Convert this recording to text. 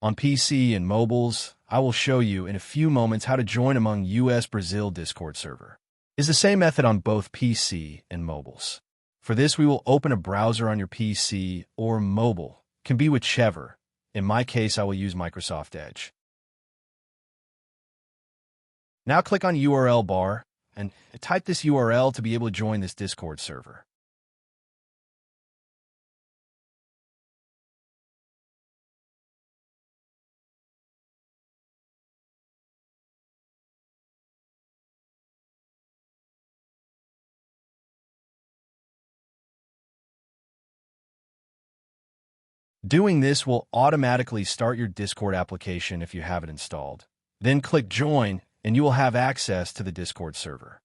On PC and mobiles, I will show you in a few moments how to join among US-Brazil Discord server. It's the same method on both PC and mobiles. For this, we will open a browser on your PC or mobile. Can be whichever. In my case, I will use Microsoft Edge. Now click on URL bar and type this URL to be able to join this Discord server. Doing this will automatically start your Discord application if you have it installed. Then click Join, and you will have access to the Discord server.